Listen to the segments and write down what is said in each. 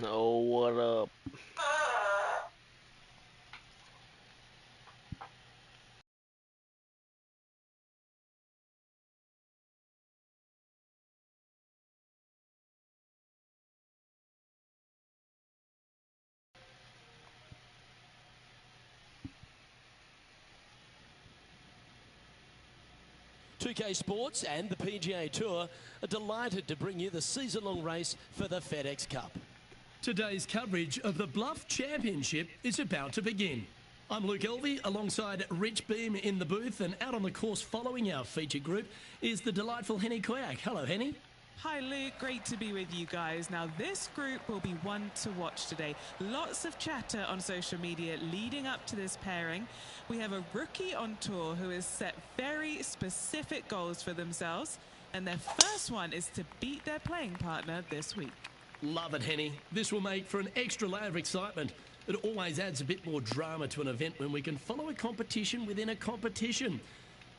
Oh, what up? 2K Sports and the PGA Tour are delighted to bring you the season-long race for the FedEx Cup. Today's coverage of the Bluff Championship is about to begin. I'm Luke Elvey alongside Rich Beam in the booth, and out on the course following our feature group is the delightful Henny Koyak. Hello, Henny. Hi Luke, great to be with you guys. Now this group will be one to watch today. Lots of chatter on social media leading up to this pairing. We have a rookie on tour who has set very specific goals for themselves, and their first one is to beat their playing partner this week. Love it, Henny. This will make for an extra layer of excitement. It always adds a bit more drama to an event when we can follow a competition within a competition.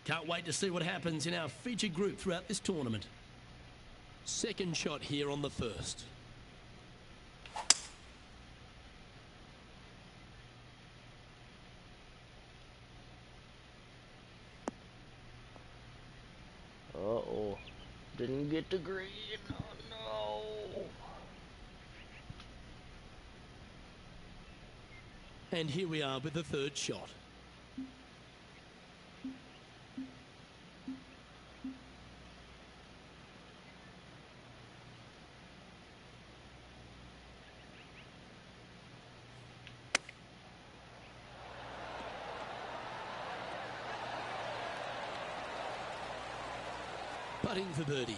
Can't wait to see what happens in our featured group throughout this tournament. Second shot here on the first. Uh-oh. Didn't get the green. Oh, no. And here we are with the third shot. Putting for birdie.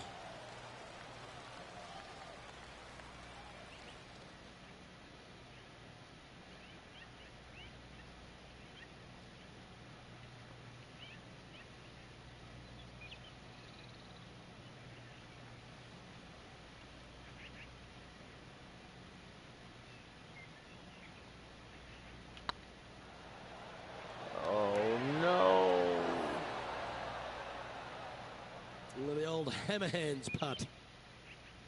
Oh, no. The old hammer hands putt.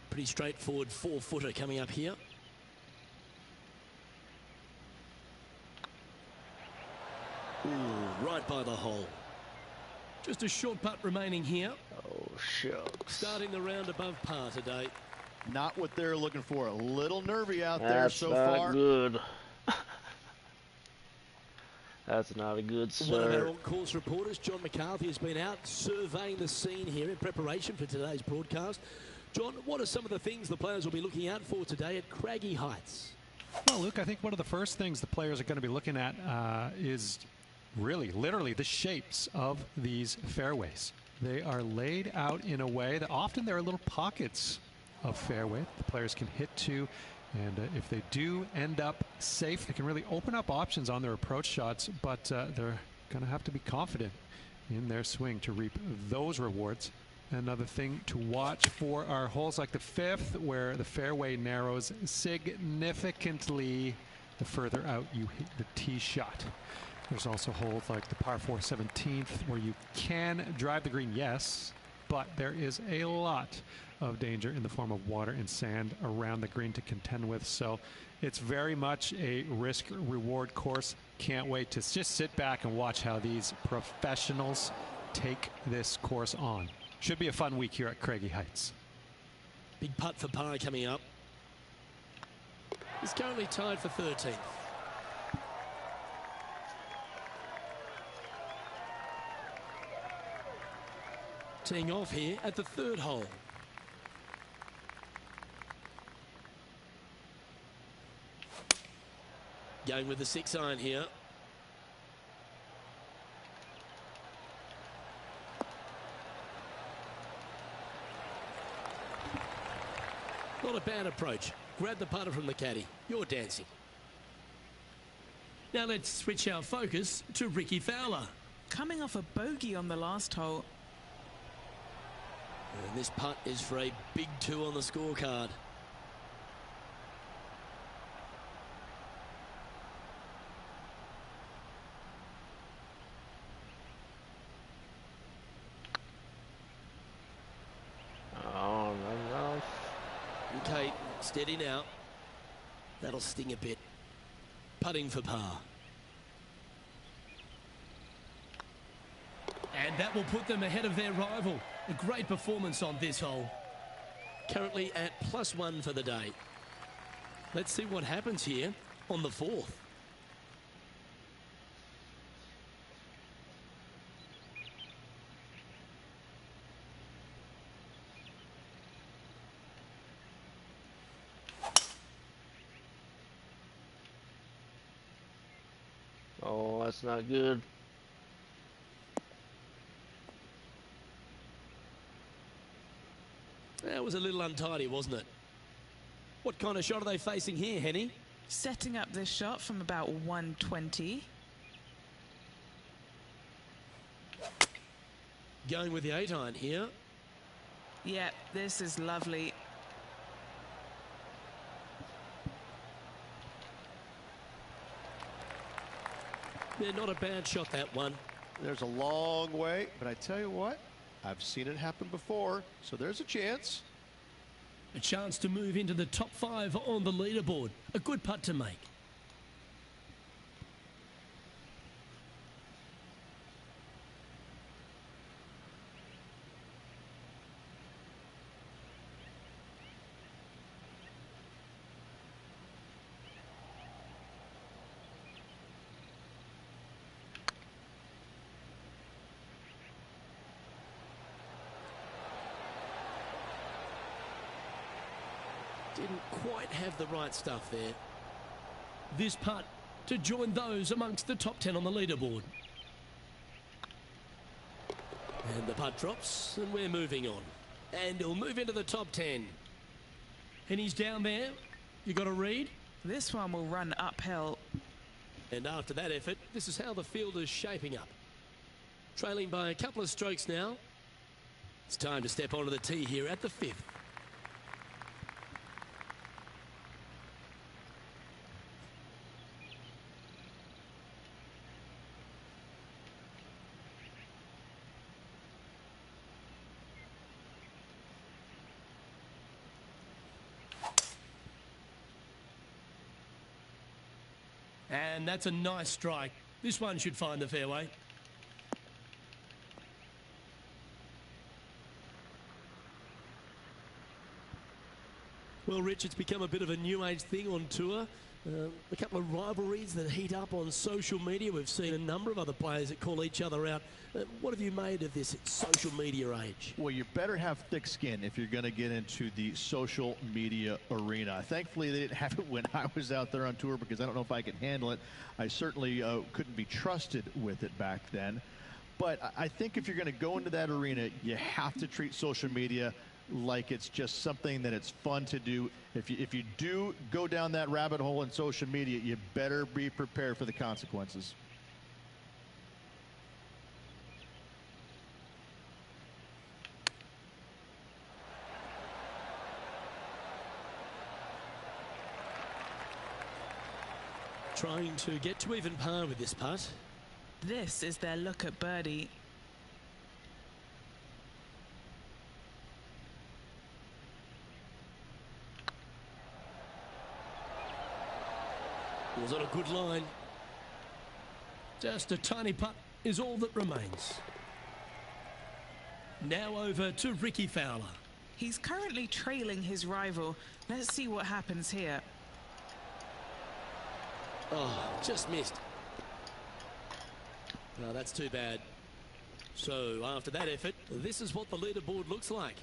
Pretty straightforward four-footer coming up here. Ooh, right by the hole. Just a short putt remaining here. Oh, shucks. Starting the round above par today. Not what they're looking for. A little nervy out there That's so not far. good. That's not a good One of our start. on-course reporters, John McCarthy, has been out surveying the scene here in preparation for today's broadcast. John, what are some of the things the players will be looking out for today at Craggy Heights? Well, Luke, I think one of the first things the players are going to be looking at is really, literally, the shapes of these fairways. They are laid out in a way that often there are little pockets of fairway the players can hit to. And if they do end up safe, they can really open up options on their approach shots, but they're going to have to be confident in their swing to reap those rewards. Another thing to watch for are holes like the fifth, where the fairway narrows significantly the further out you hit the tee shot. There's also holes like the par 4 17th, where you can drive the green, yes, but there is a lot of danger in the form of water and sand around the green to contend with. So it's very much a risk-reward course. Can't wait to just sit back and watch how these professionals take this course on. Should be a fun week here at Craggy Heights. Big putt for par coming up. He's currently tied for 13th. Teeing off here at the third hole. Going with the 6-iron here. Not a bad approach. Grab the putter from the caddy. You're dancing. Now let's switch our focus to Ricky Fowler. Coming off a bogey on the last hole. And this putt is for a big 2 on the scorecard. Oh, no, no. Okay, steady now. That'll sting a bit. Putting for par. And that will put them ahead of their rival. A great performance on this hole. Currently at +1 for the day. Let's see what happens here on the 4th. Oh, that's not good. That was a little untidy, wasn't it? What kind of shot are they facing here, Henny? Setting up this shot from about 120. Going with the 8-iron here. Yeah, this is lovely. Yeah, not a bad shot, that one. There's a long way, but I tell you what, I've seen it happen before, so there's a chance. A chance to move into the top 5 on the leaderboard. A good putt to make. Didn't quite have the right stuff there. This putt to join those amongst the top 10 on the leaderboard. And the putt drops, and we're moving on. And he'll move into the top 10. And he's down there. You got a read? This one will run uphill. And after that effort, this is how the field is shaping up. Trailing by a couple of strokes now. It's time to step onto the tee here at the 5th. And that's a nice strike. This one should find the fairway. Well, Rich, it's become a bit of a new age thing on tour. A couple of rivalries that heat up on social media. We've seen a number of other players that call each other out. What have you made of this social media age? Well, you better have thick skin if you're going to get into the social media arena. Thankfully, they didn't have it when I was out there on tour because I don't know if I could handle it. I certainly couldn't be trusted with it back then. But I think if you're going to go into that arena, you have to treat social media like it's just something that it's fun to do. If you do go down that rabbit hole in social media, you better be prepared for the consequences. Trying to get to even par with this putt. This is their look at birdie. Was on a good line. Just a tiny putt is all that remains. Now over to Ricky Fowler. He's currently trailing his rival. Let's see what happens here. Oh, just missed. No, that's too bad. So after that effort, this is what the leaderboard looks like.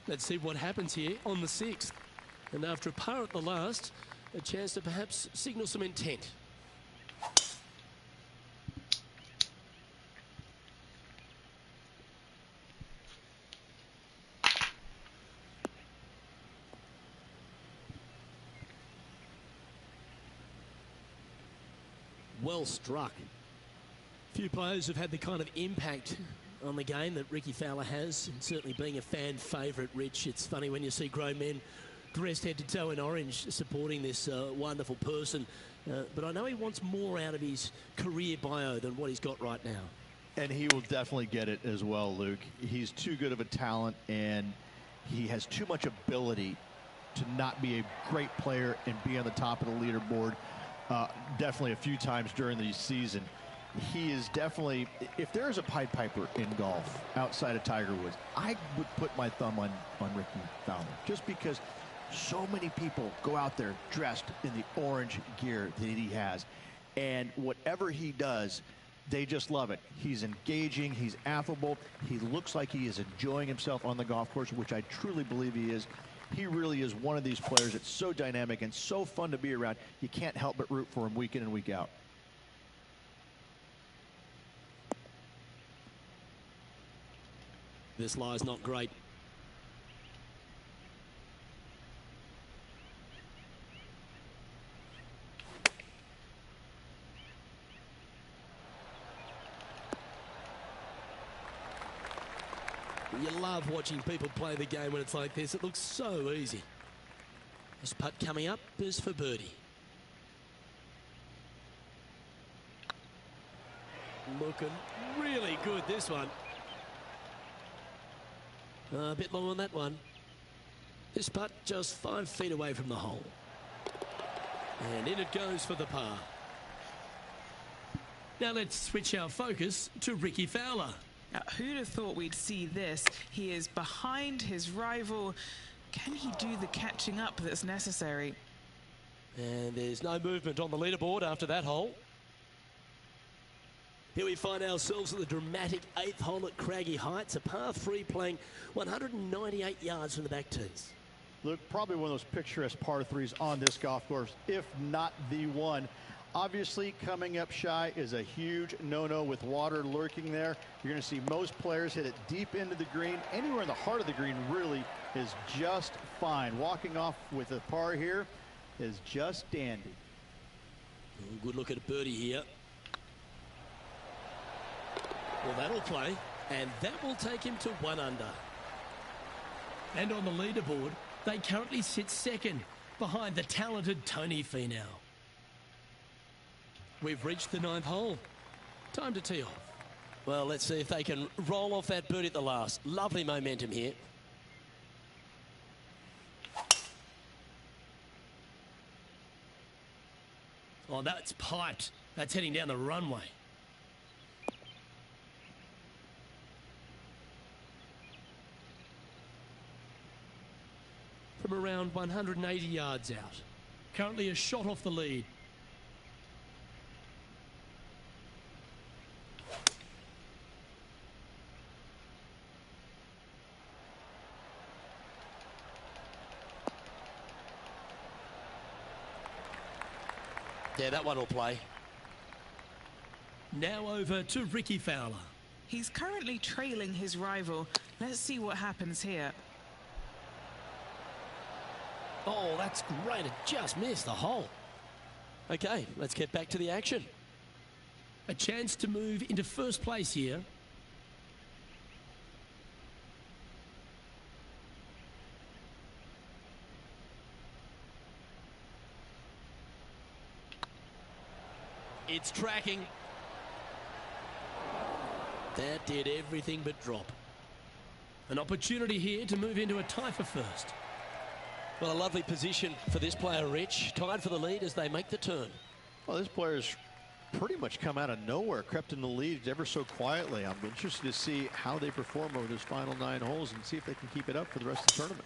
Let's see what happens here on the 6th. And after a par at the last, a chance to perhaps signal some intent. Well struck. Few players have had the kind of impact on the game that Ricky Fowler has, and certainly being a fan favourite, Rich. It's funny when you see grown men dressed head to toe in orange supporting this wonderful person. But I know he wants more out of his career bio than what he's got right now. And he will definitely get it as well, Luke. He's too good of a talent, and he has too much ability to not be a great player and be on the top of the leaderboard definitely a few times during the season. He is definitely, if there is a Pied Piper in golf outside of Tiger Woods, I would put my thumb on Ricky Fowler, just because so many people go out there dressed in the orange gear that he has. And whatever he does, they just love it. He's engaging. He's affable. He looks like he is enjoying himself on the golf course, which I truly believe he is. He really is one of these players that's so dynamic and so fun to be around. You can't help but root for him week in and week out. This lie's not great. You love watching people play the game when it's like this. It looks so easy. This putt coming up is for birdie. Looking really good, this one. A bit long on that one. This putt just 5 feet away from the hole. And in it goes for the par. Now let's switch our focus to Ricky Fowler. Now, who'd have thought we'd see this? He is behind his rival. Can he do the catching up that's necessary? And there's no movement on the leaderboard after that hole. Here we find ourselves at the dramatic 8th hole at Craggy Heights, a par 3 playing 198 yards from the back tees. Look, probably one of those picturesque par 3s on this golf course, if not the one. Obviously, coming up shy is a huge no-no with water lurking there. You're going to see most players hit it deep into the green. Anywhere in the heart of the green really is just fine. Walking off with a par here is just dandy. Good look at a birdie here. Well, that'll play, and that will take him to 1 under. And on the leaderboard, they currently sit second behind the talented Tony Finau. We've reached the 9th hole. Time to tee off. Well, let's see if they can roll off that birdie at the last. Lovely momentum here. Oh, that's piped. That's heading down the runway. From around 180 yards out. Currently a shot off the lead. Yeah, that one will play. Now over to Ricky Fowler. He's currently trailing his rival. Let's see what happens here. Oh, that's great. It just missed the hole. Okay, let's get back to the action. A chance to move into first place here. It's tracking. That did everything but drop. An opportunity here to move into a tie for first. Well, a lovely position for this player, Rich. Tied for the lead as they make the turn. Well, this player's pretty much come out of nowhere, crept in the lead ever so quietly. I'm interested to see how they perform over this final 9 holes and see if they can keep it up for the rest of the tournament.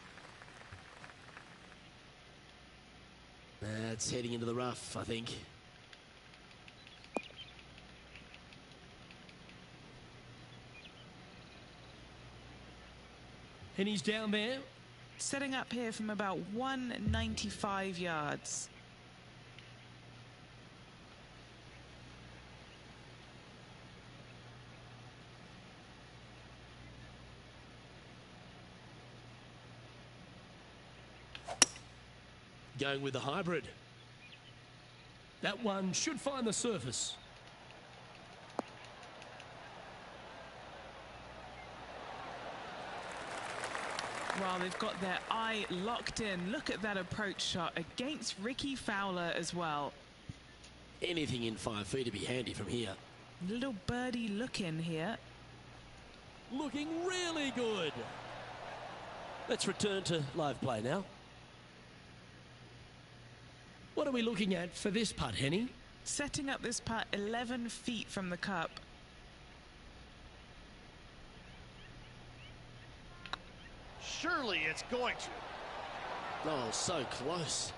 That's heading into the rough, I think. And he's down there. Setting up here from about 195 yards. Going with the hybrid. That one should find the surface. Well, they've got their eye locked in. Look at that approach shot against Ricky Fowler as well. Anything in 5 feet to be handy from here. Little birdie look in here. Looking really good. Let's return to live play now. What are we looking at for this putt, Henny? Setting up this putt 11 feet from the cup. Surely it's going to. Oh, so close.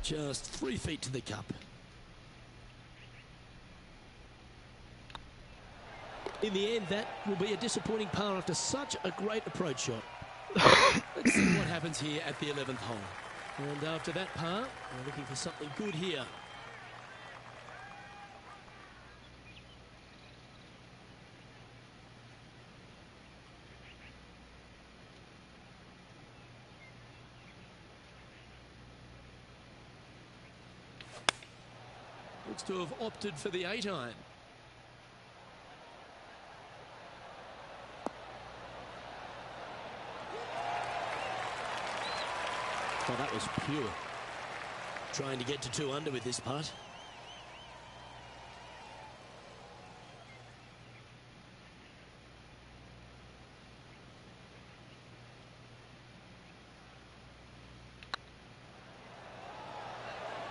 Just 3 feet to the cup. In the end, that will be a disappointing par after such a great approach shot. Let's see what happens here at the 11th hole. And after that par, we're looking for something good here. Looks to have opted for the 8-iron. Oh, that was pure. Trying to get to 2 under with this putt.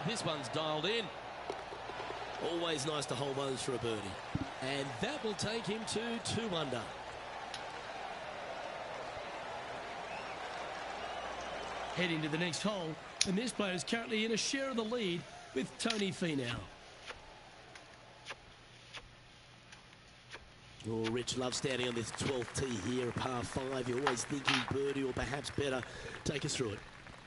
This one's dialed in. Always nice to hold those for a birdie. And that will take him to 2 under. Heading to the next hole, and this player is currently in a share of the lead with Tony Finau. Oh, Rich loves standing on this 12th tee here, par 5. You're always thinking birdie or perhaps better. Take us through it.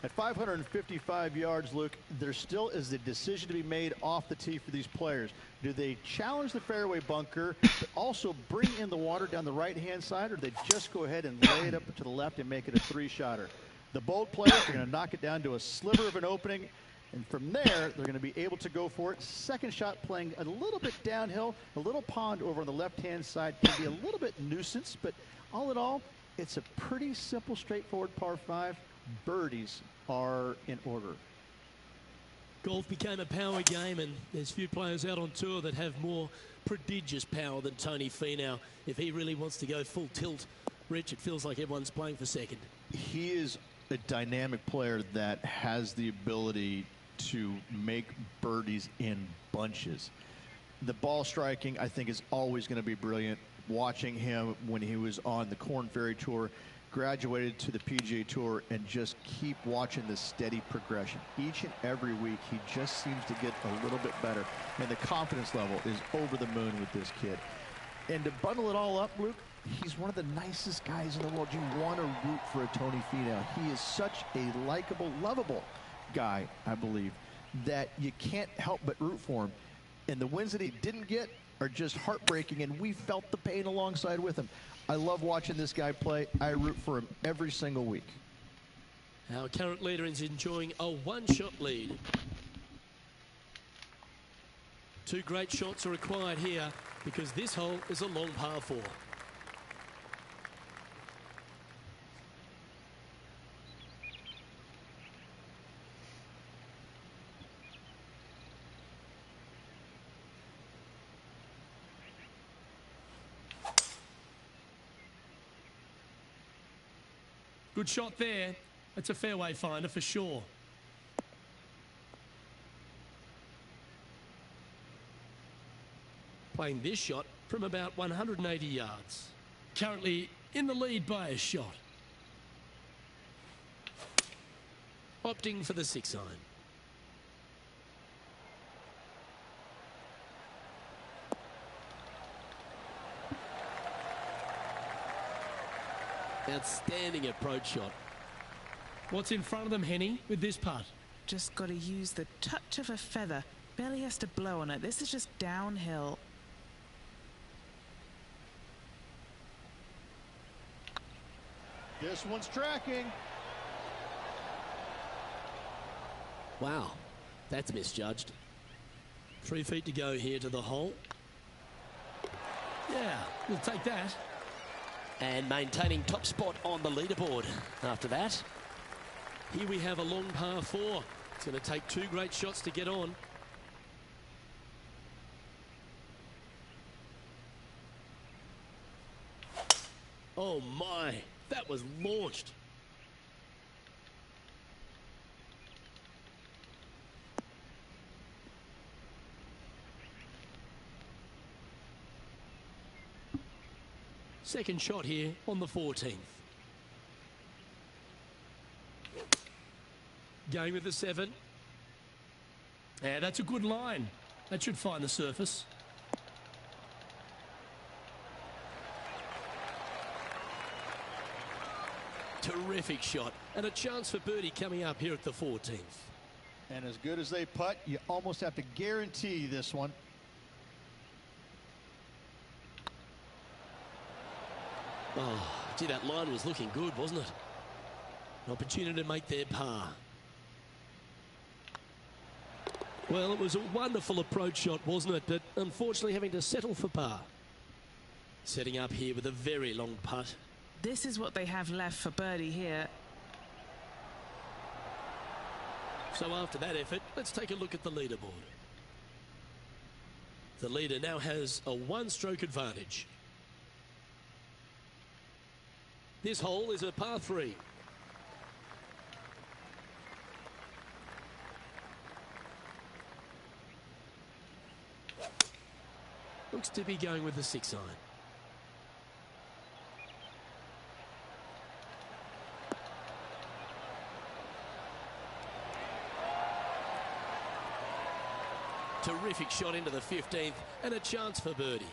At 555 yards, Luke, there still is a decision to be made off the tee for these players. Do they challenge the fairway bunker, but also bring in the water down the right-hand side, or do they just go ahead and lay it up to the left and make it a 3-shotter? The bold players are going to knock it down to a sliver of an opening, and from there, they're going to be able to go for it. Second shot playing a little bit downhill. A little pond over on the left-hand side can be a little bit nuisance, but all in all, it's a pretty simple, straightforward par 5. Birdies are in order. Golf became a power game, and there's few players out on tour that have more prodigious power than Tony Finau. If he really wants to go full tilt, Rich, it feels like everyone's playing for second. He is a dynamic player that has the ability to make birdies in bunches. The ball striking, I think, is always going to be brilliant. Watching him when he was on the Korn Ferry Tour, graduated to the PGA Tour, and just keep watching this steady progression. Each and every week, he just seems to get a little bit better, and the confidence level is over the moon with this kid. And to bundle it all up, Luke, he's one of the nicest guys in the world. You want to root for a Tony Finau. He is such a likable, lovable guy, I believe, that you can't help but root for him. And the wins that he didn't get are just heartbreaking, and we felt the pain alongside with him. I love watching this guy play. I root for him every single week. Our current leader is enjoying a 1-shot lead. 2 great shots are required here because this hole is a long par 4. Good shot there. That's a fairway finder for sure. Playing this shot from about 180 yards. Currently in the lead by a shot. Opting for the 6-iron. Outstanding approach shot. What's in front of them, Henny, with this putt? Just got to use the touch of a feather. Barely has to blow on it. This is just downhill. This one's tracking. Wow, that's misjudged. 3 feet to go here to the hole. Yeah, we'll take that. And maintaining top spot on the leaderboard after that. Here we have a long par 4. It's going to take 2 great shots to get on. Oh my, that was launched. Second shot here on the 14th. Going with the 7. Yeah, that's a good line. That should find the surface. Terrific shot. And a chance for birdie coming up here at the 14th. And as good as they putt, you almost have to guarantee this one. Oh, gee, that line was looking good, wasn't it? An opportunity to make their par. Well, it was a wonderful approach shot, wasn't it? But unfortunately having to settle for par. Setting up here with a very long putt. This is what they have left for birdie here. So after that effort, let's take a look at the leaderboard. The leader now has a one-stroke advantage. This hole is a par 3. Looks to be going with the 6-iron. Terrific shot into the 15th and a chance for birdie.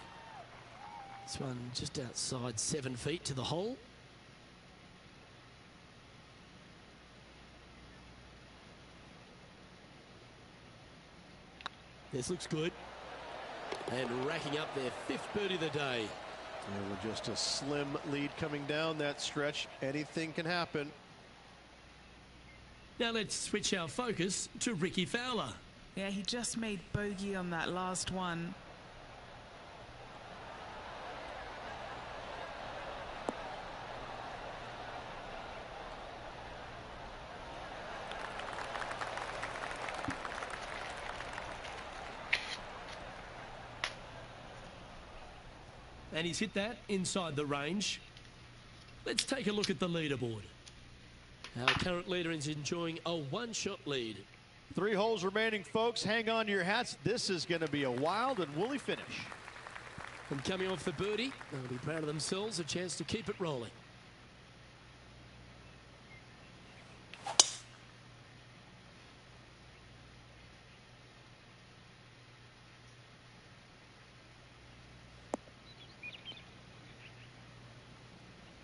This one just outside 7 feet to the hole. This looks good. And racking up their 5th birdie of the day. And with just a slim lead coming down that stretch, anything can happen. Now let's switch our focus to Ricky Fowler. Yeah, he just made bogey on that last one. And he's hit that inside the range. Let's take a look at the leaderboard. Our current leader is enjoying a one-shot lead. 3 holes remaining, folks. Hang on to your hats. This is going to be a wild and woolly finish. And coming off the birdie, they'll be proud of themselves, a chance to keep it rolling.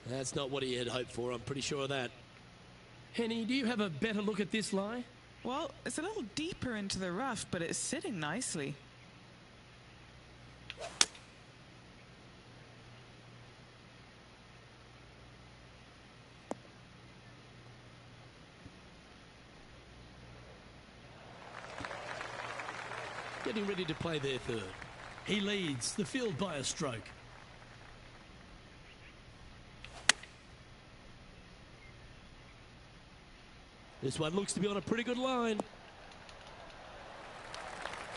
That's not what he had hoped for, I'm pretty sure of that. Henny, do you have a better look at this lie? Well, it's a little deeper into the rough, but it's sitting nicely. Getting ready to play their 3rd. He leads the field by a stroke. This one looks to be on a pretty good line.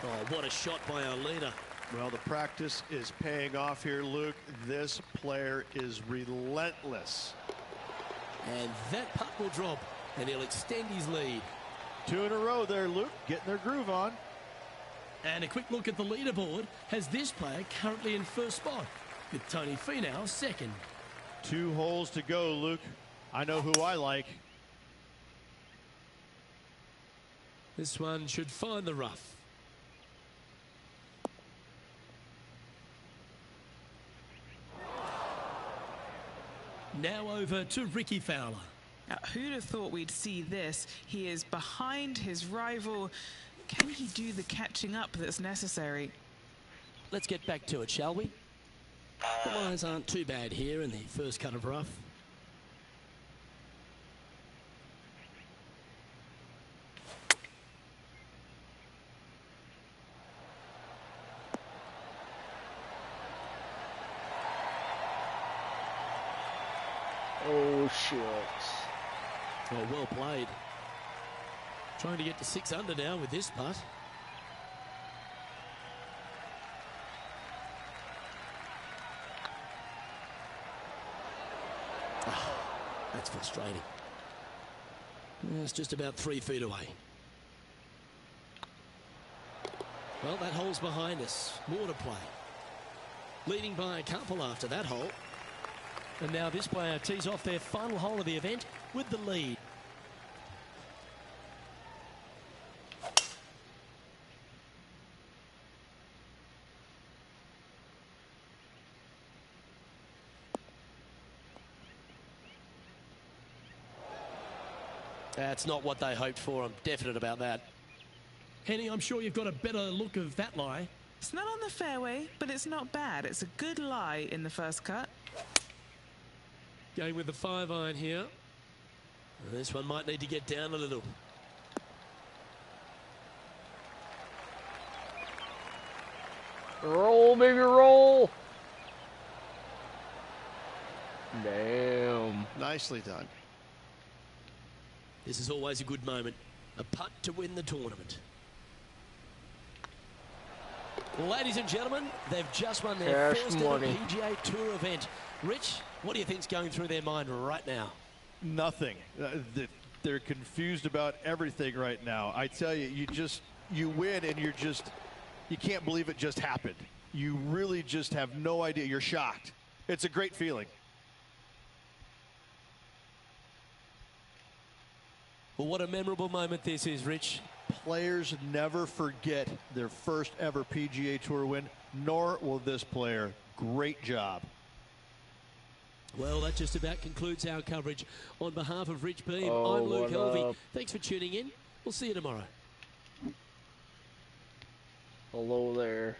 Oh, what a shot by our leader. Well, the practice is paying off here, Luke. This player is relentless. And that putt will drop, and he'll extend his lead. 2 in a row there, Luke, getting their groove on. And a quick look at the leaderboard has this player currently in 1st spot, with Tony Finau 2nd. 2 holes to go, Luke. I know who I like. This one should find the rough. Now over to Ricky Fowler. Now, who'd have thought we'd see this? He is behind his rival. Can he do the catching up that's necessary? Let's get back to it, shall we? The lines aren't too bad here in the first cut of rough. Oh, shit. Oh, well played. Trying to get to 6 under now with this putt. That's frustrating. It's just about 3 feet away. Well, that hole's behind us. More to play. Leading by a couple after that hole. And now this player tees off their final hole of the event with the lead. That's not what they hoped for. I'm definite about that. Henny, I'm sure you've got a better look of that lie. It's not on the fairway, but it's not bad. It's a good lie in the first cut. Going with the 5-iron here. This one might need to get down a little. Roll, baby, roll. Damn. Nicely done. This is always a good moment. A putt to win the tournament. Ladies and gentlemen, they've just won their Cash first money. ever PGA Tour event. Rich, what do you think's going through their mind right now? Nothing. They're confused about everything right now. I tell you, you win and you can't believe it just happened. You really just have no idea. You're shocked. It's a great feeling. Well, what a memorable moment this is, Rich. Players never forget their first ever PGA Tour win, nor will this player. Great job. Well, that just about concludes our coverage. On behalf of Rich Beam, Oh, I'm Luke what Helvey. up? Thanks for tuning in. We'll see you tomorrow. Hello there.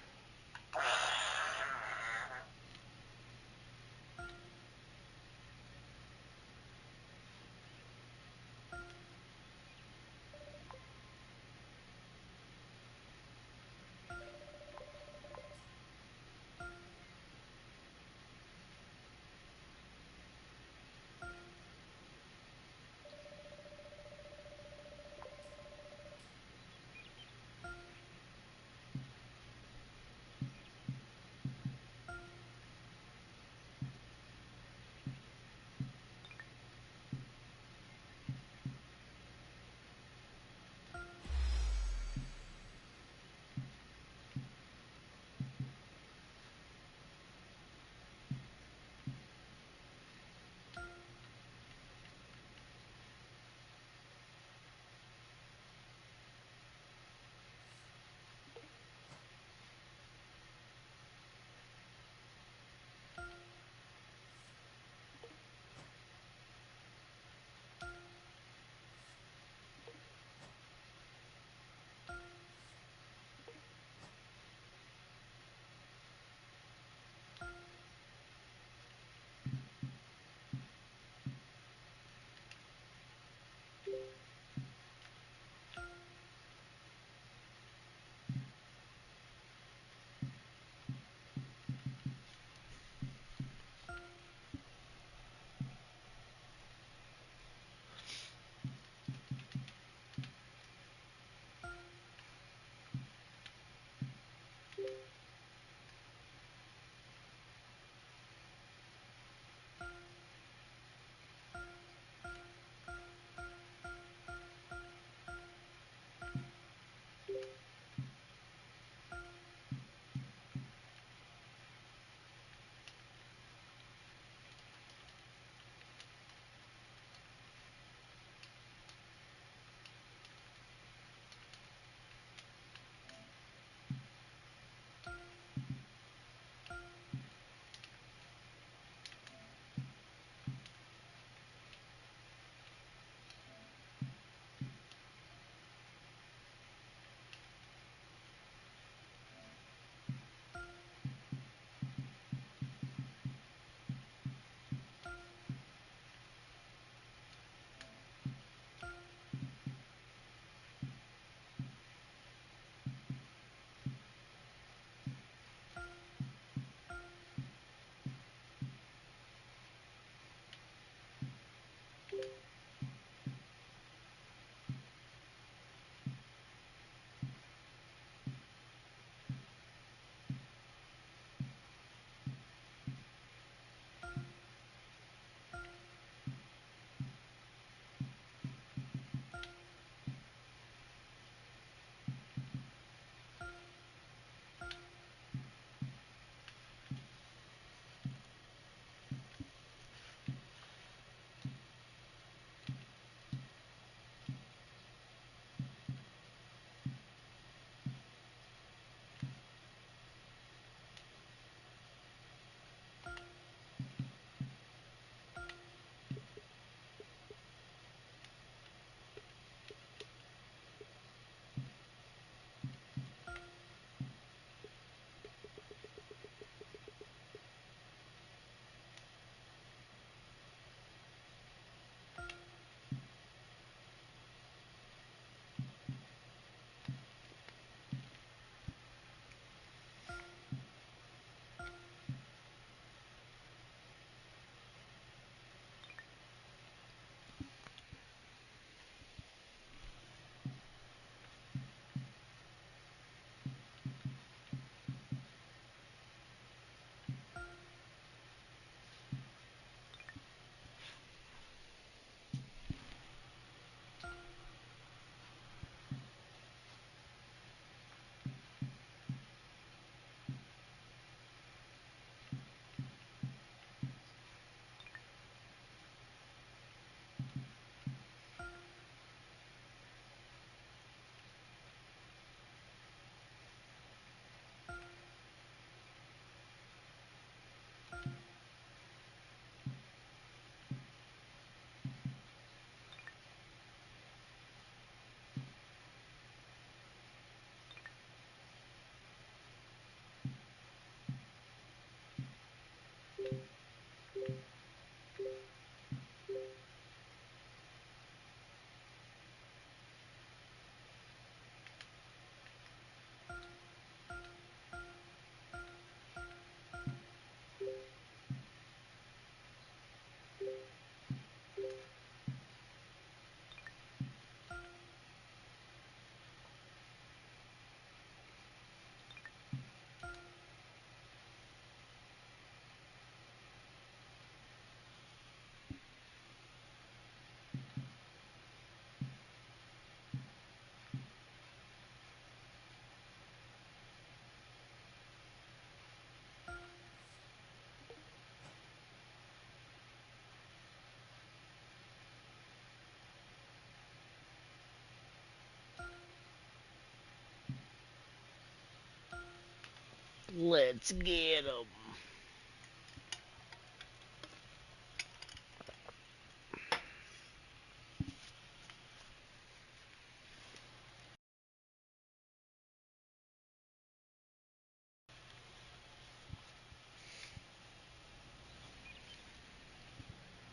Let's get 'em.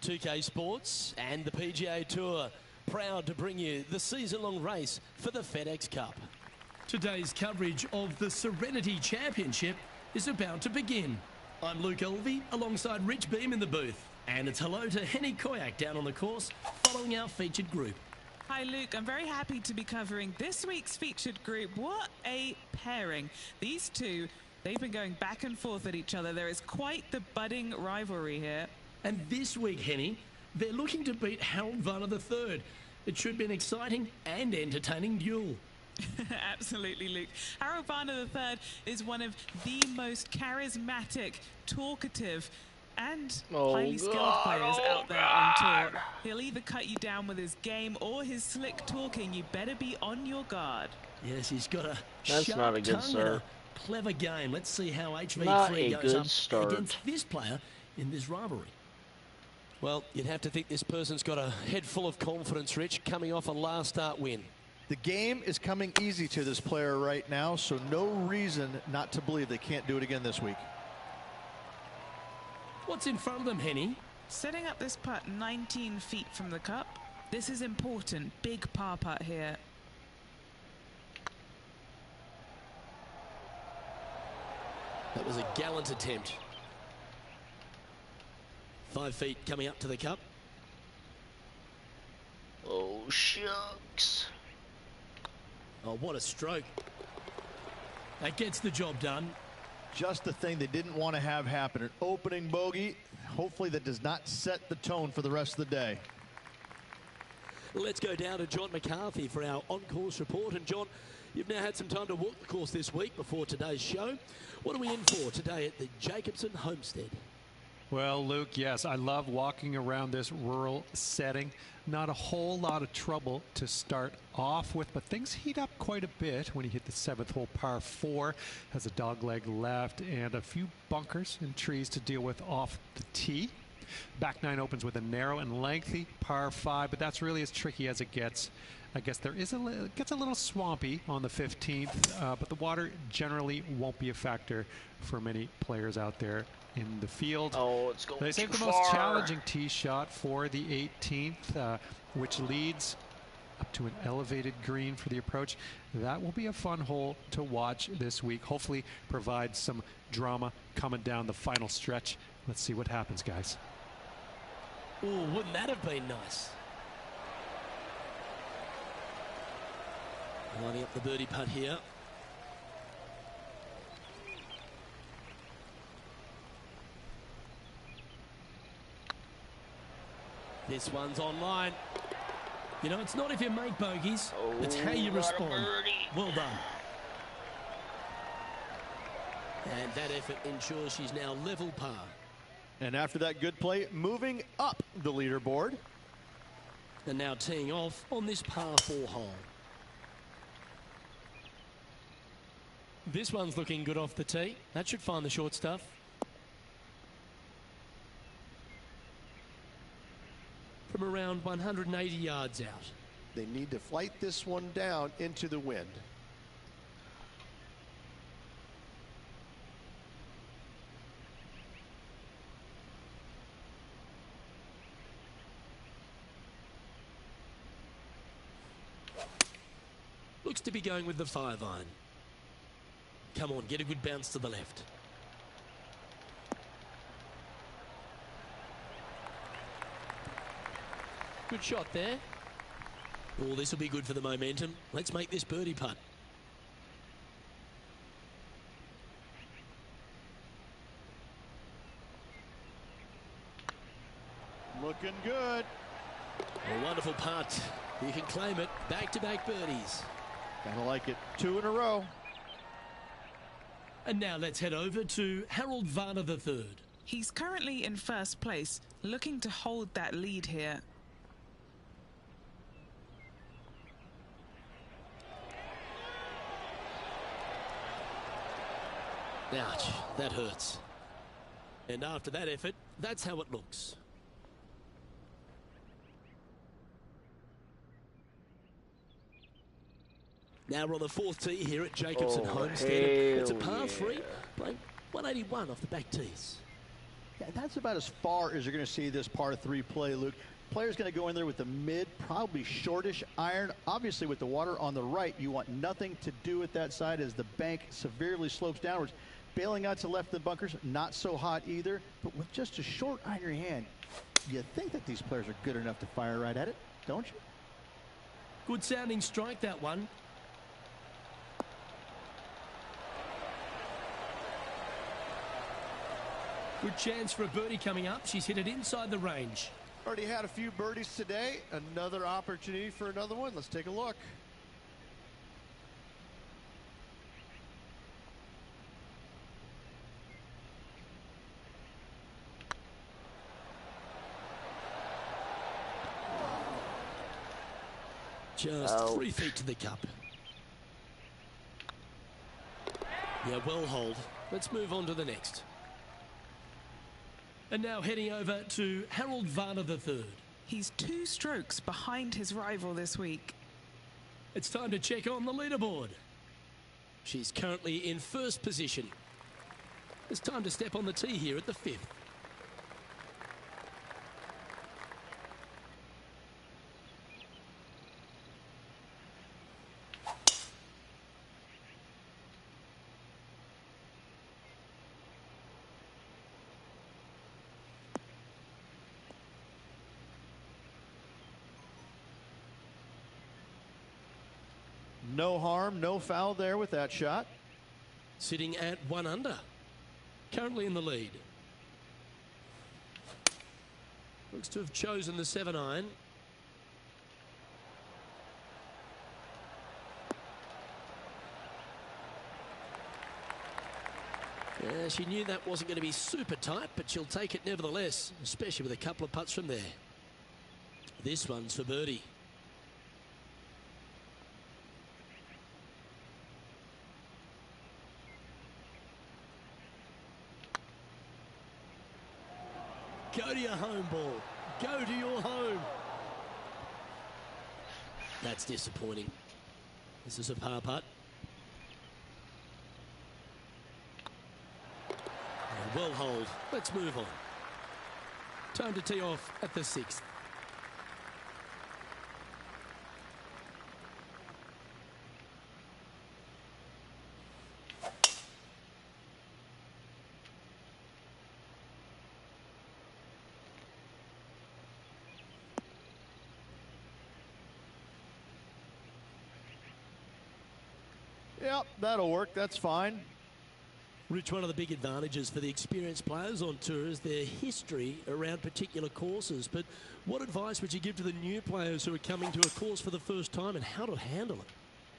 Pga Sports and the PGA Tour proud to bring you the season-long race for the FedEx Cup. Today's coverage of the Serenity Championship is about to begin. I'm Luke Elvey alongside Rich Beam in the booth. And it's hello to Henny Koyak down on the course following our featured group. Hi Luke, I'm very happy to be covering this week's featured group. What a pairing. These two, they've been going back and forth at each other. There is quite the budding rivalry here. And this week, Henny, they're looking to beat Harold Varner III. It should be an exciting and entertaining duel. Absolutely, Luke. Harold Varner III is one of the most charismatic, talkative, and highly skilled players out there on tour. He'll either cut you down with his game or his slick talking. You better be on your guard. Yes, he's got a That's sharp not a good tongue and a start. clever game. Let's see how HV3 Not a goes good up start. against this player in this rivalry. Well, you'd have to think this person's got a head full of confidence, Rich, coming off a last start win. The game is coming easy to this player right now, so no reason not to believe they can't do it again this week. What's in front of them, Henny? Setting up this putt 19 feet from the cup. This is important. Big par putt here. That was a gallant attempt. 5 feet coming up to the cup. Oh, shucks. Oh, what a stroke. That gets the job done. Just the thing they didn't want to have happen. An opening bogey. Hopefully that does not set the tone for the rest of the day. Let's go down to John McCarthy for our on-course report. And John, you've now had some time to walk the course this week before today's show. What are we in for today at the Jacobson Homestead? Well, Luke, yes, I love walking around this rural setting. Not a whole lot of trouble to start off with, but things heat up quite a bit when you hit the 7th hole, par 4. Has a dogleg left and a few bunkers and trees to deal with off the tee. Back 9 opens with a narrow and lengthy par 5, but that's really as tricky as it gets. I guess there is it gets a little swampy on the 15th, but the water generally won't be a factor for many players out there in the field. Oh, it's going They saved too the most far. challenging tee shot for the 18th, which leads up to an elevated green for the approach. That will be a fun hole to watch this week. Hopefully provide some drama coming down the final stretch. Let's see what happens, guys. Oh, wouldn't that have been nice? Lining up the birdie putt here. This one's online. You know, it's not if you make bogeys, it's how you not a respond. birdie. Well done. And that effort ensures she's now level par. And after that good play, moving up the leaderboard. And now teeing off on this par 4 hole. This one's looking good off the tee. That should find the short stuff. From around 180 yards out. They need to flight this one down into the wind. Looks to be going with the 5-iron. Come on, get a good bounce to the left. Good shot there. Oh, this will be good for the momentum. Let's make this birdie putt. Looking good. A wonderful putt. You can claim it. Back-to-back birdies. Kinda like it. 2 in a row. And now let's head over to Harold Varner III. He's currently in first place, looking to hold that lead here. Ouch, that hurts. And after that effort, that's how it looks. Now we're on the fourth tee here at Jacobson Homestead. It's a par 3, playing 181 off the back tees. Yeah, that's about as far as you're going to see this par 3 play, Luke. Player's going to go in there with the mid, probably shortish iron. Obviously, with the water on the right, you want nothing to do with that side as the bank severely slopes downwards. Bailing out to left of the bunkers, not so hot either. But with just a short iron in your hand, you think that these players are good enough to fire right at it, don't you? Good sounding strike, that one. Good chance for a birdie coming up. She's hit it inside the range. Already had a few birdies today. Another opportunity for another one. Let's take a look. Just 3 feet to the cup. Yeah, well hold. Let's move on to the next. And now heading over to Harold Varner III. He's 2 strokes behind his rival this week. It's time to check on the leaderboard. She's currently in first position. It's time to step on the tee here at the 5th. No harm, no foul there with that shot. Sitting at 1 under. Currently in the lead. Looks to have chosen the 7-iron. Yeah, she knew that wasn't going to be super tight, but she'll take it nevertheless, especially with a couple of putts from there. This one's for birdie. Go to your home, ball. Go to your home. That's disappointing. This is a par putt. Well hold. Let's move on. Time to tee off at the 6th. Yep, that'll work. That's fine. Rich, one of the big advantages for the experienced players on tour is their history around particular courses. But what advice would you give to the new players who are coming to a course for the first time and how to handle it?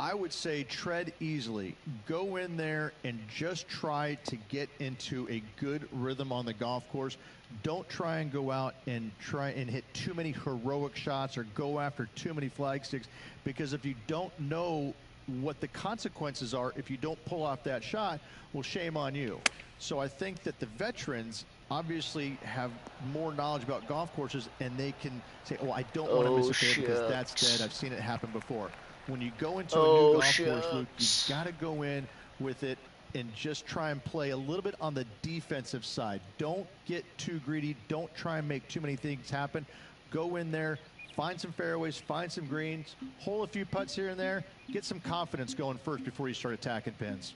I would say tread easily. Go in there and just try to get into a good rhythm on the golf course. Don't try and go out and hit too many heroic shots or go after too many flag sticks, because if you don't know what the consequences are if you don't pull off that shot, well, shame on you. So I think that the veterans obviously have more knowledge about golf courses, and they can say, oh, I don't want to miss a fair because that's dead. I've seen it happen before. When you go into a new golf course, Luke, you got to go in with it and just try and play a little bit on the defensive side. Don't get too greedy. Don't try and make too many things happen. Go in there, find some fairways, find some greens, hole a few putts here and there, get some confidence going first before you start attacking pins.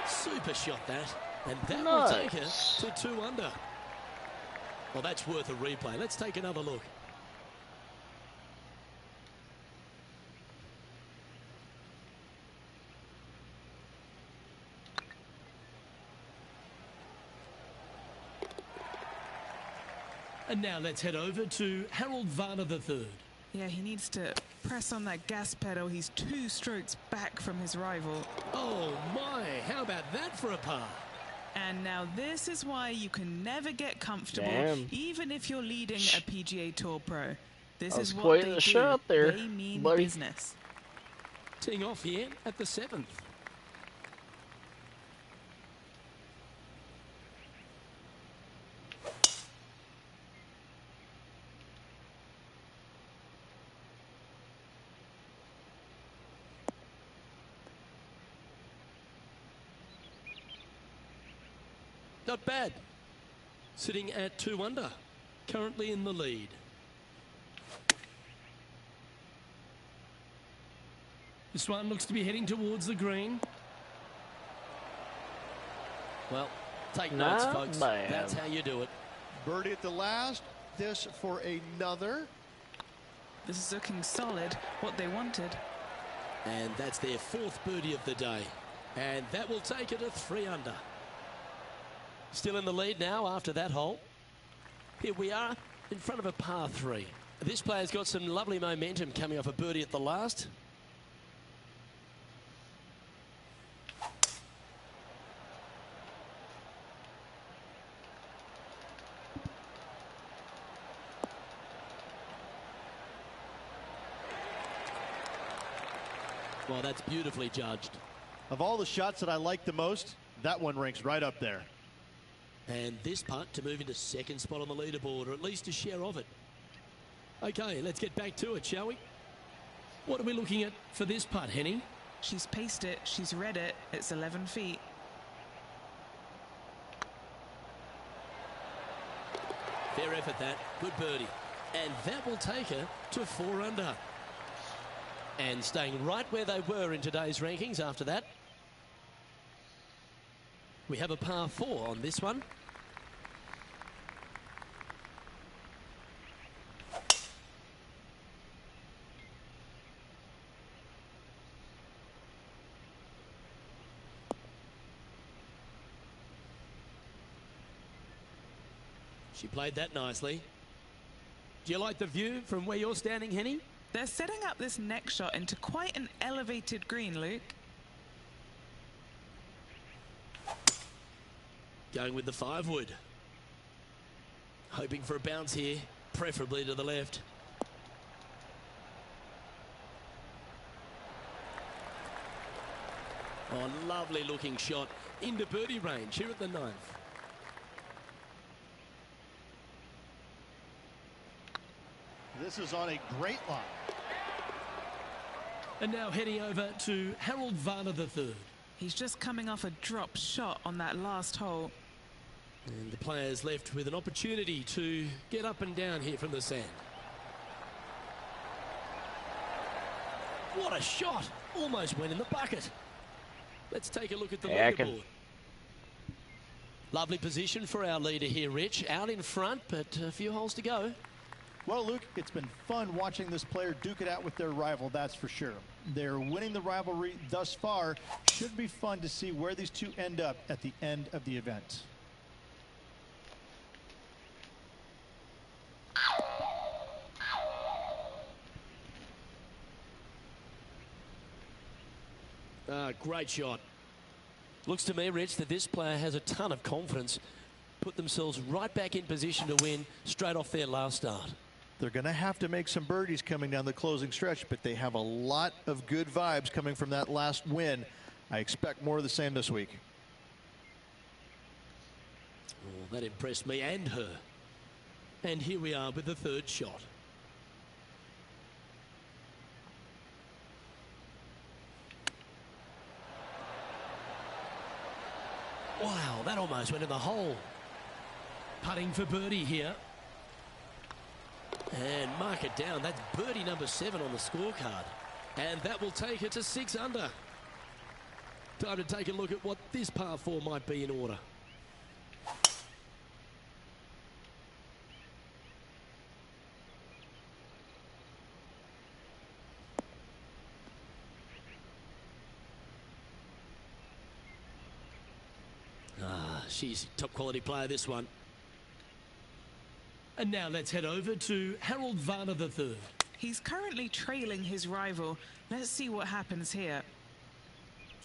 Super shot that, and that will take her to 2 under. Well, that's worth a replay. Let's take another look. And now let's head over to Harold Varner III. Yeah, he needs to press on that gas pedal. He's 2 strokes back from his rival. Oh my, how about that for a par? And now this is why you can never get comfortable, Damn. even if you're leading a PGA Tour pro. This That was is what quite they the do. shot there, They mean buddy. business. Teeing off here at the 7th. Not bad. Sitting at 2 under. Currently in the lead. This one looks to be heading towards the green. Well, take notes, Not folks. bad. That's how you do it. Birdie at the last. This for another. This is looking solid, what they wanted. And that's their 4th birdie of the day. And that will take it to 3 under. Still in the lead now after that hole. Here we are in front of a par 3. This player's got some lovely momentum coming off a birdie at the last. Well, that's beautifully judged. Of all the shots that I like the most, that one ranks right up there. And this putt to move into 2nd spot on the leaderboard, or at least a share of it. Okay, let's get back to it, shall we? What are we looking at for this putt, Henny? She's paced it, she's read it. It's 11 feet. Fair effort that. Good birdie. And that will take her to 4 under. And staying right where they were in today's rankings after that. We have a par 4 on this one. She played that nicely. Do you like the view from where you're standing, Henny? They're setting up this next shot into quite an elevated green, Luke. Going with the 5 wood. Hoping for a bounce here, preferably to the left. Oh, lovely looking shot into birdie range here at the 9th. This is on a great line. And now heading over to Harold Varner III. He's just coming off a drop shot on that last hole. And the players left with an opportunity to get up and down here from the sand. What a shot! Almost went in the bucket. Let's take a look at the leaderboard. Lovely position for our leader here, Rich. Out in front, but a few holes to go. Well, Luke, it's been fun watching this player duke it out with their rival, that's for sure. They're winning the rivalry thus far. Should be fun to see where these two end up at the end of the event. Great shot. Looks to me, Rich, that this player has a ton of confidence. Put themselves right back in position to win straight off their last start. They're going to have to make some birdies coming down the closing stretch, but they have a lot of good vibes coming from that last win. I expect more of the same this week. Oh, that impressed me and her. And here we are with the 3rd shot. Wow, that almost went in the hole. Putting for birdie here. And mark it down. That's birdie number 7 on the scorecard. And that will take it to 6 under. Time to take a look at what this par 4 might be in order. She's a top quality player, this one. And now let's head over to Harold Varner III. He's currently trailing his rival. Let's see what happens here.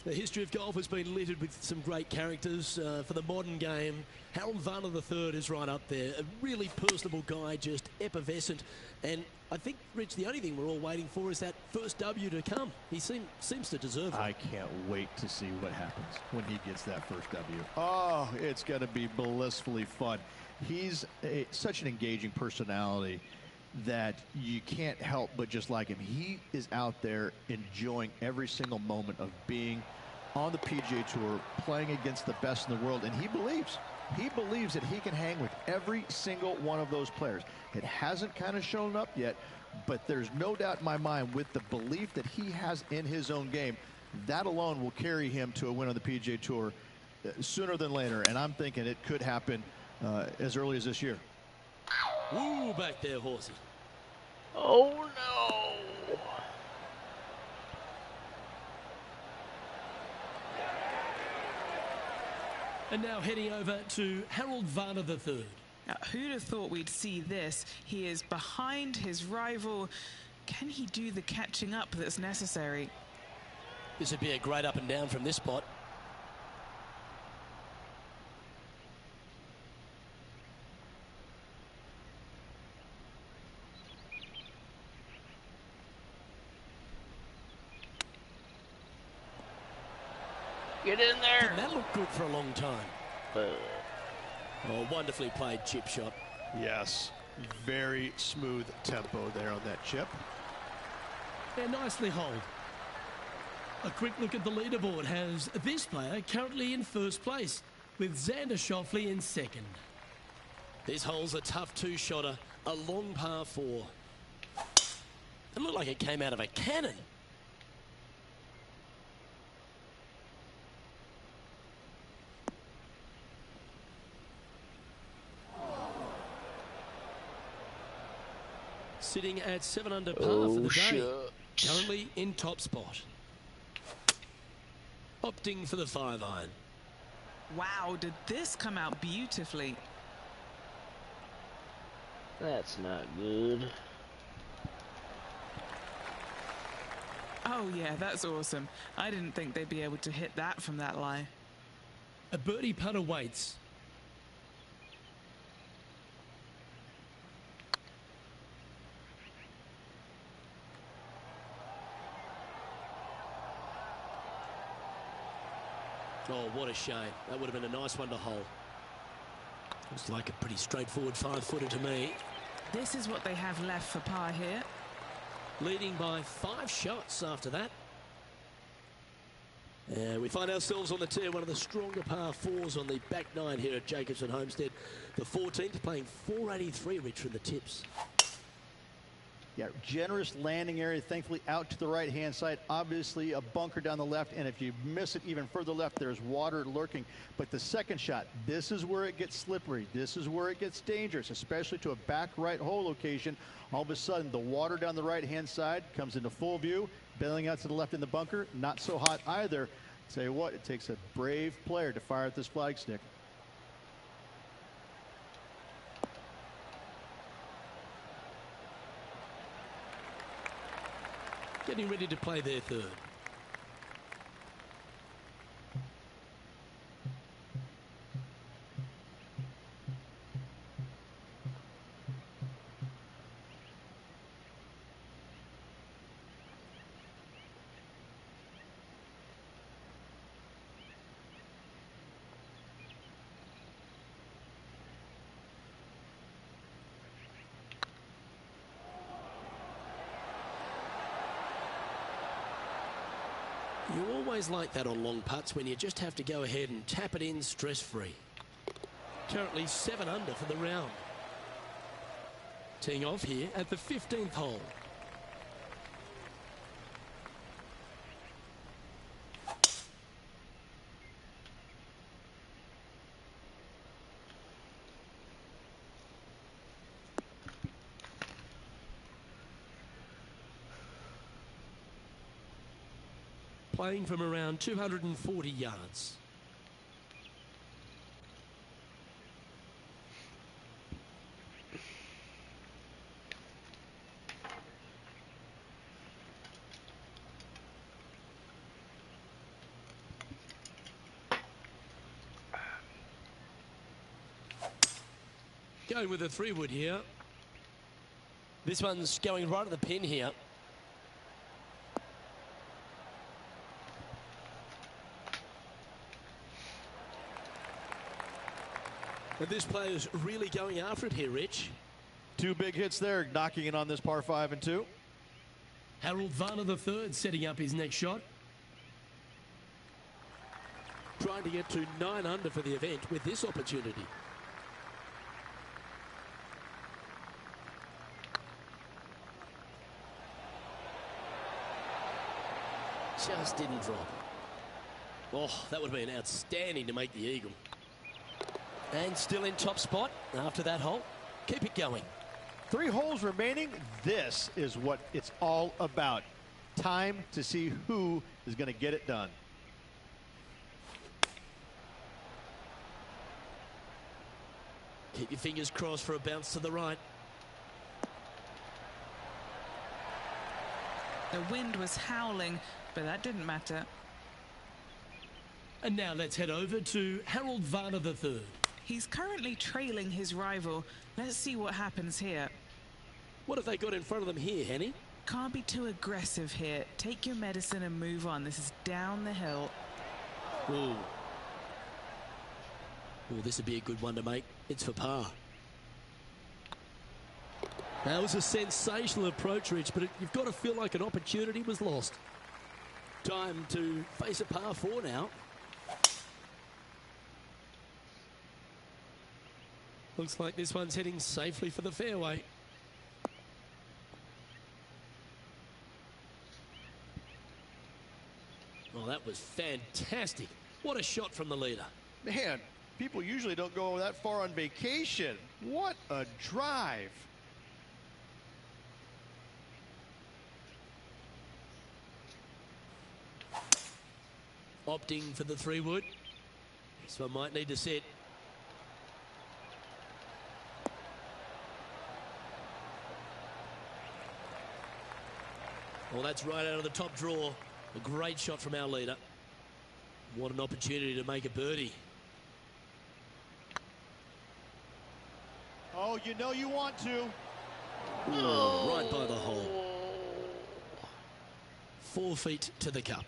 The history of golf has been littered with some great characters. For the modern game, Harold Varner III is right up there. A really personable guy, just effervescent. And I think, Rich, the only thing we're all waiting for is that first W to come. He seems to deserve it. I can't wait to see what happens when he gets that first W. Oh, it's going to be blissfully fun. He's such an engaging personality that you can't help but just like him. He is out there enjoying every single moment of being on the PGA Tour, playing against the best in the world, and he believes that he can hang with every single one of those players. It hasn't kind of shown up yet, but there's no doubt in my mind, with the belief that he has in his own game, that alone will carry him to a win on the PGA Tour sooner than later, and I'm thinking it could happen as early as this year. Ooh, back there, Horsey. Oh no! And now heading over to Harold Varner III. Now, who'd have thought we'd see this? He is behind his rival. Can he do the catching up that's necessary? This would be a great up and down from this spot. Get in there! Didn't that look good for a long time? Oh, wonderfully played chip shot. Yes, very smooth tempo there on that chip. Yeah, nicely holed. A quick look at the leaderboard has this player currently in first place, with Xander Schauffele in second. This hole's a tough two-shotter, a long par 4. It looked like it came out of a cannon. Sitting at 7 under par for the day. Currently in top spot. Opting for the 5-iron. Wow, did this come out beautifully? That's not good. Oh yeah, that's awesome. I didn't think they'd be able to hit that from that lie. A birdie putt awaits. Oh, what a shame. That would have been a nice one to hole. Looks like a pretty straightforward 5-footer to me. This is what they have left for par here. Leading by 5 shots after that. We find ourselves on the tee, one of the stronger par 4s on the back 9 here at Jacobson Homestead. The 14th playing 483, Rich, from the tips. Yeah, generous landing area, thankfully out to the right-hand side. Obviously a bunker down the left, and if you miss it even further left, there's water lurking. But the second shot, this is where it gets slippery. This is where it gets dangerous, especially to a back right hole location. All of a sudden, the water down the right-hand side comes into full view. Bailing out to the left in the bunker, not so hot either. Tell you what, it takes a brave player to fire at this flagstick. Getting ready to play their third. You always like that on long putts when you just have to go ahead and tap it in stress-free. Currently 7 under for the round. Teeing off here at the 15th hole. Playing from around 240 yards. Going with a 3-wood here. This one's going right at the pin here. And this player's really going after it here, Rich. 2 big hits there, knocking it on this par 5 and 2. Harold Varner III setting up his next shot. Trying to get to 9 under for the event with this opportunity. Just didn't drop. Oh, that would have been outstanding to make the eagle. And still in top spot after that hole. Keep it going. 3 holes remaining. This is what it's all about. Time to see who is going to get it done. Keep your fingers crossed for a bounce to the right. The wind was howling, but that didn't matter. And now let's head over to Harold Varner III. He's currently trailing his rival. Let's see what happens here. What have they got in front of them here, Henny? Can't be too aggressive here. Take your medicine and move on. This is down the hill. Ooh. Oh, this would be a good one to make. It's for par. That was a sensational approach, Rich, but you've got to feel like an opportunity was lost. Time to face a par 4 now. Looks like this one's heading safely for the fairway. Oh, that was fantastic. What a shot from the leader. Man, people usually don't go that far on vacation. What a drive. Opting for the 3-wood. This one might need to sit. Well, that's right out of the top draw. A great shot from our leader. What an opportunity to make a birdie. Oh, you know you want to. Ooh, right by the hole. 4 feet to the cup.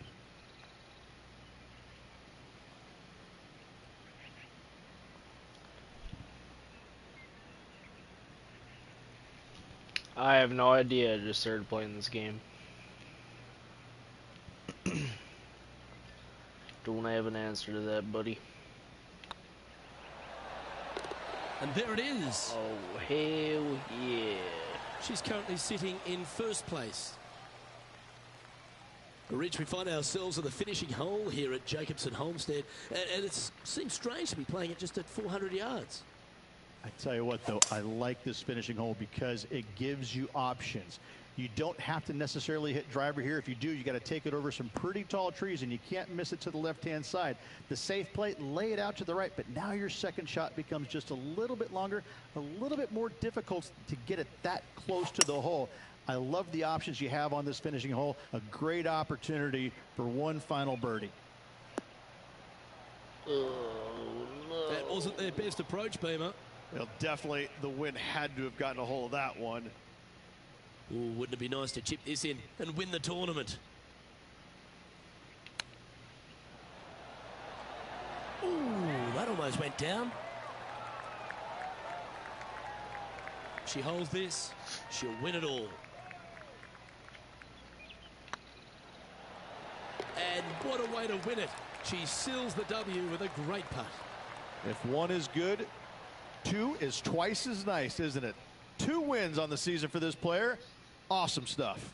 I have no idea. I just started playing this game. Don't have an answer to that, buddy. And there it is. Oh, hell yeah. She's currently sitting in first place. Rich, we find ourselves at the finishing hole here at Jacobson Homestead, and it seems strange to be playing it just at 400 yards. I tell you what, though, I like this finishing hole because it gives you options. You don't have to necessarily hit driver here. If you do, you got to take it over some pretty tall trees, and you can't miss it to the left-hand side. The safe play, lay it out to the right, but now your second shot becomes just a little bit longer, a little bit more difficult to get it that close to the hole. I love the options you have on this finishing hole. A great opportunity for one final birdie. That wasn't their best approach, Beamer. Well, definitely the wind had to have gotten a hold of that one. Ooh, wouldn't it be nice to chip this in and win the tournament? Ooh, that almost went down. She holds this, she'll win it all. And what a way to win it. She seals the W with a great putt. If one is good, 2 is twice as nice, isn't it? 2 wins on the season for this player. Awesome stuff.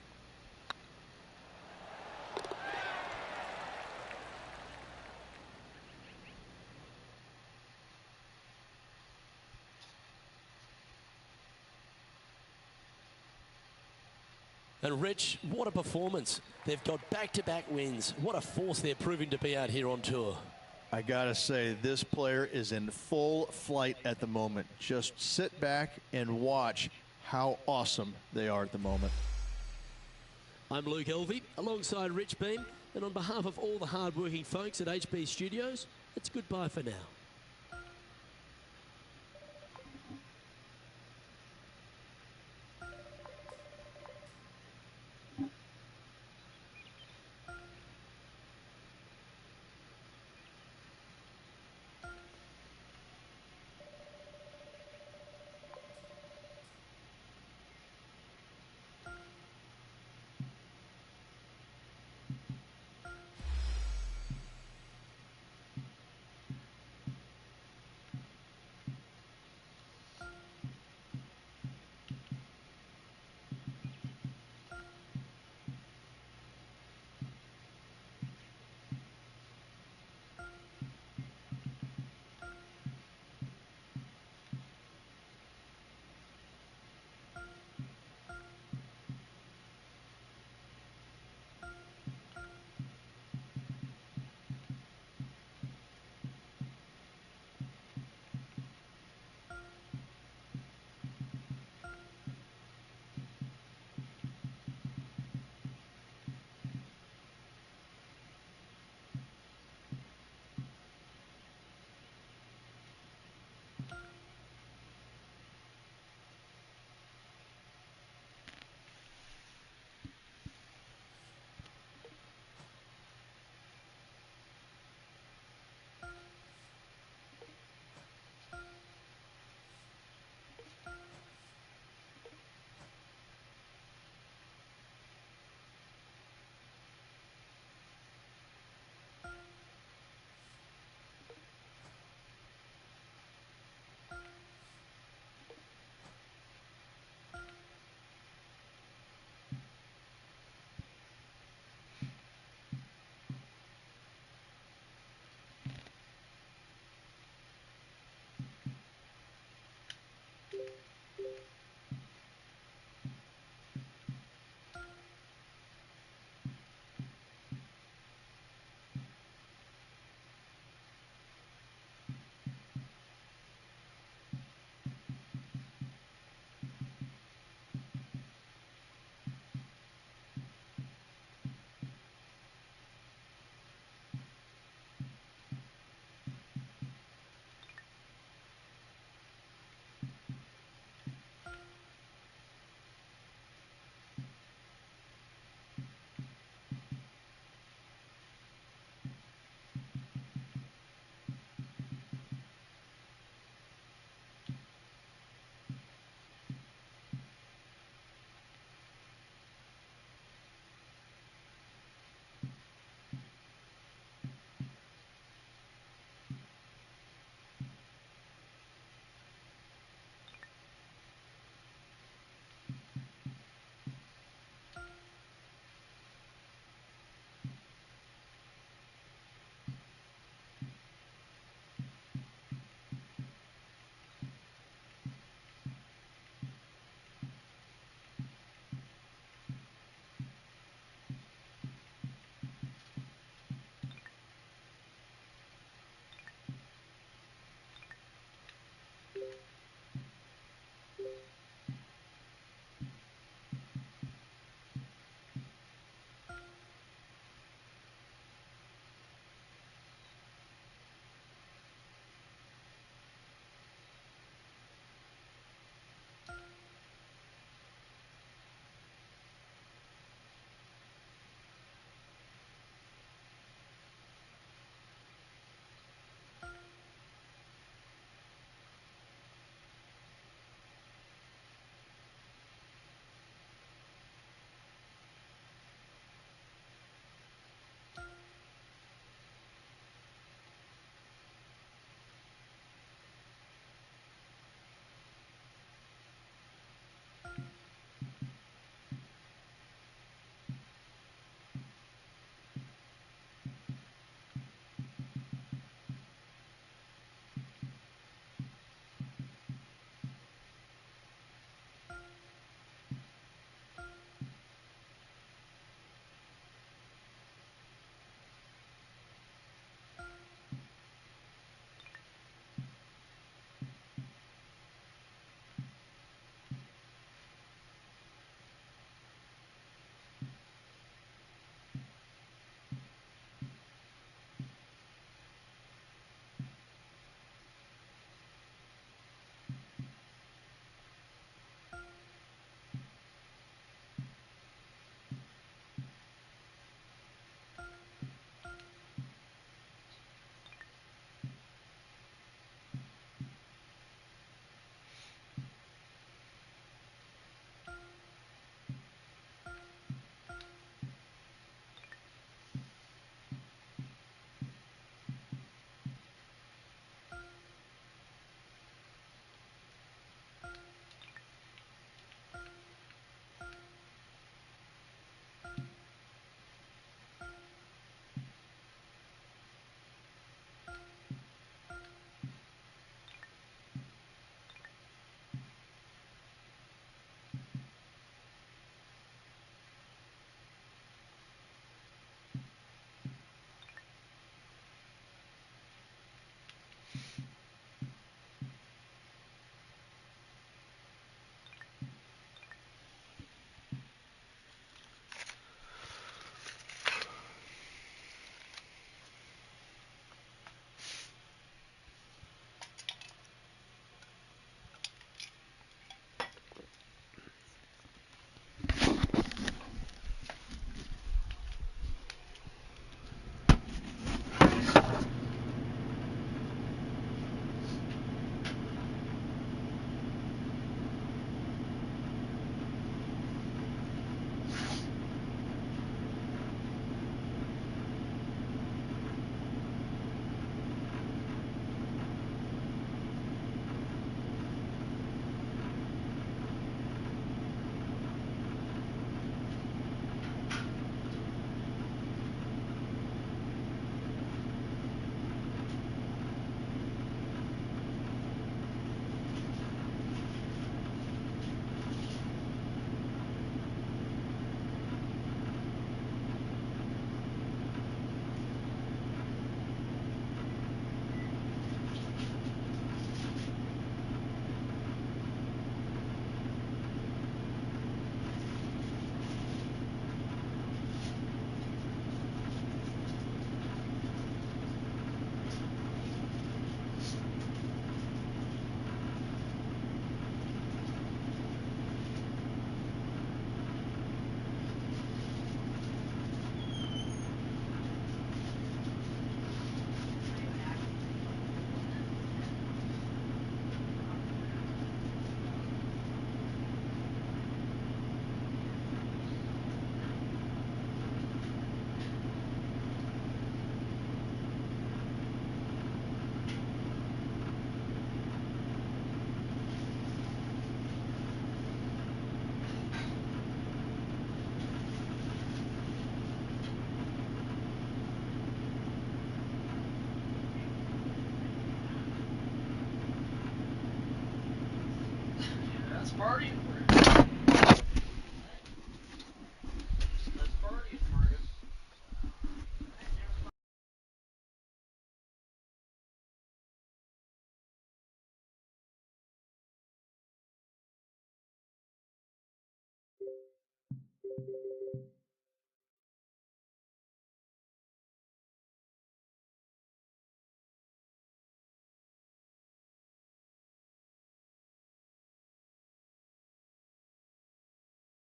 And Rich, what a performance. They've got back-to-back wins. What a force they're proving to be out here on tour. I gotta say, this player is in full flight at the moment. Just sit back and watch how awesome they are at the moment. I'm Luke Elvey, alongside Rich Beam, and on behalf of all the hard-working folks at HB Studios, it's goodbye for now.